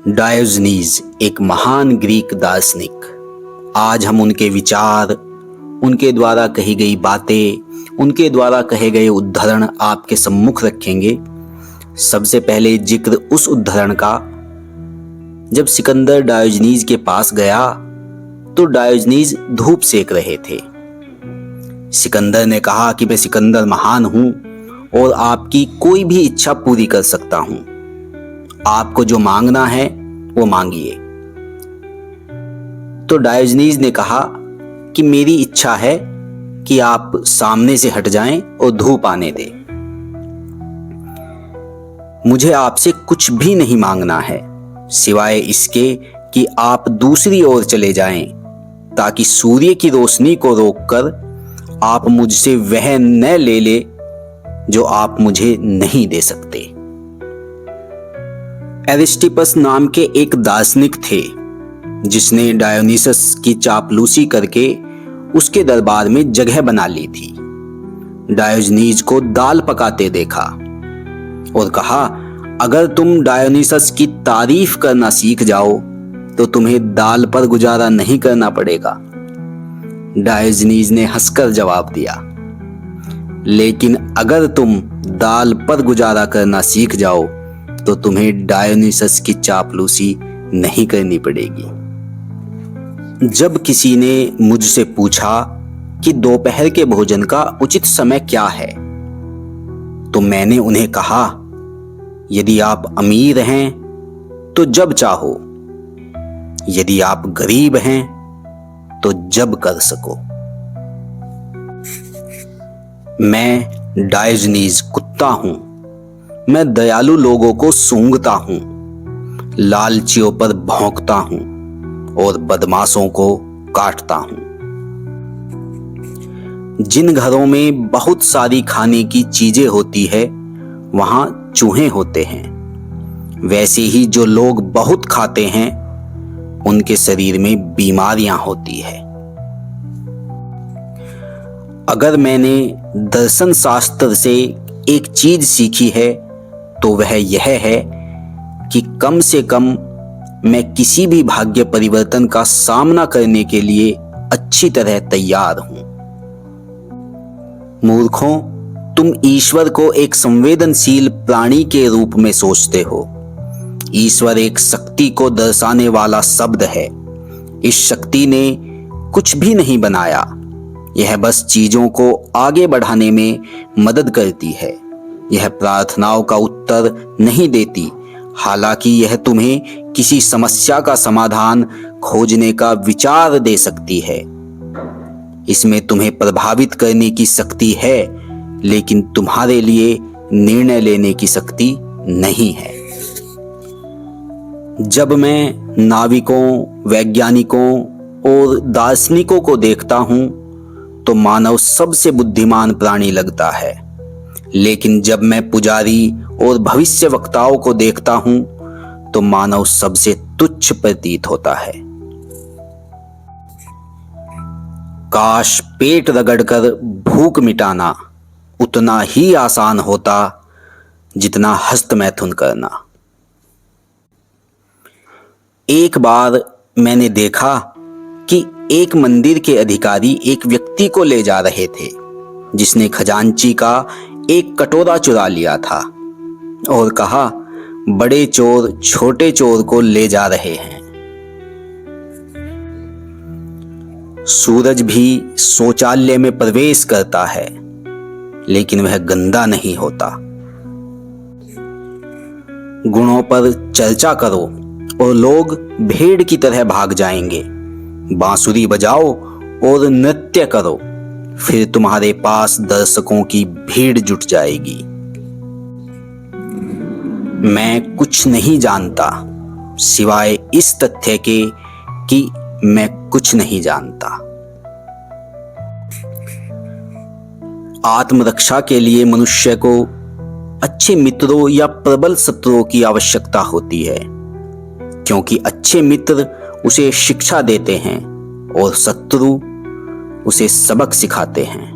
Diogenes एक महान Greek दार्शनिक। आज हम उनके विचार, उनके द्वारा कही गई बातें, उनके द्वारा कहे गए उद्धरण आपके सम्मुख रखेंगे। सबसे पहले जिक्र उस उद्धरण का जब सिकंदर डायोजनीज के पास गया तो डायोजनीज धूप सेक रहे थे। सिकंदर ने कहा कि मैं सिकंदर महान हूं और आपकी कोई भी इच्छा पूरी कर सकता हूं। आपको जो मांगना है वो मांगिए। तो डायोजनीज ने कहा कि मेरी इच्छा है कि आप सामने से हट जाएं और धूप आने दें। मुझे आपसे कुछ भी नहीं मांगना है सिवाय इसके कि आप दूसरी ओर चले जाएं ताकि सूर्य की रोशनी को रोककर आप मुझसे वह न ले ले जो आप मुझे नहीं दे सकते। एरिस्टिपस नाम के एक दार्शनिक थे जिसने डायोनिसस की चापलूसी करके उसके दरबार में जगह बना ली थी। डायोजनीज को दाल पकाते देखा और कहा, अगर तुम डायोनिसस की तारीफ करना सीख जाओ तो तुम्हें दाल पर गुजारा नहीं करना पड़ेगा। डायोजनीज ने हंसकर जवाब दिया, लेकिन अगर तुम दाल पर गुजारा करना सीख जाओ तो तुम्हें डायोनिसस की चापलूसी नहीं करनी पड़ेगी। जब किसी ने मुझसे पूछा कि दोपहर के भोजन का उचित समय क्या है, तो मैंने उन्हें कहा, यदि आप अमीर हैं तो जब चाहो, यदि आप गरीब हैं तो जब कर सको। मैं डायोजनीज कुत्ता हूं। मैं दयालु लोगों को सूंघता हूं, लालचियों पर भौंकता हूं और बदमाशों को काटता हूं। जिन घरों में बहुत सारी खाने की चीजें होती है वहां चूहे होते हैं। वैसे ही जो लोग बहुत खाते हैं उनके शरीर में बीमारियां होती है। अगर मैंने दर्शन शास्त्र से एक चीज सीखी है तो वह यह है कि कम से कम मैं किसी भी भाग्य परिवर्तन का सामना करने के लिए अच्छी तरह तैयार हूं। मूर्खों, तुम ईश्वर को एक संवेदनशील प्राणी के रूप में सोचते हो। ईश्वर एक शक्ति को दर्शाने वाला शब्द है। इस शक्ति ने कुछ भी नहीं बनाया, यह बस चीजों को आगे बढ़ाने में मदद करती है। यह प्रार्थनाओं का उत्तर नहीं देती, हालांकि यह तुम्हें किसी समस्या का समाधान खोजने का विचार दे सकती है। इसमें तुम्हें प्रभावित करने की शक्ति है, लेकिन तुम्हारे लिए निर्णय लेने की शक्ति नहीं है। जब मैं नाविकों, वैज्ञानिकों और दार्शनिकों को देखता हूं तो मानव सबसे बुद्धिमान प्राणी लगता है, लेकिन जब मैं पुजारी और भविष्यवक्ताओं को देखता हूं तो मानव सबसे तुच्छ प्रतीत होता है। काश पेट रगड़कर भूख मिटाना उतना ही आसान होता जितना हस्तमैथुन करना। एक बार मैंने देखा कि एक मंदिर के अधिकारी एक व्यक्ति को ले जा रहे थे जिसने खजांची का एक कटोरा चुरा लिया था और कहा, बड़े चोर छोटे चोर को ले जा रहे हैं। सूरज भी शौचालय में प्रवेश करता है, लेकिन वह गंदा नहीं होता। गुणों पर चर्चा करो और लोग भेड़ की तरह भाग जाएंगे। बांसुरी बजाओ और नृत्य करो, फिर तुम्हारे पास दर्शकों की भीड़ जुट जाएगी। मैं कुछ नहीं जानता सिवाय इस तथ्य के कि मैं कुछ नहीं जानता। आत्मरक्षा के लिए मनुष्य को अच्छे मित्रों या प्रबल शत्रुओं की आवश्यकता होती है, क्योंकि अच्छे मित्र उसे शिक्षा देते हैं और शत्रु उसे सबक सिखाते हैं।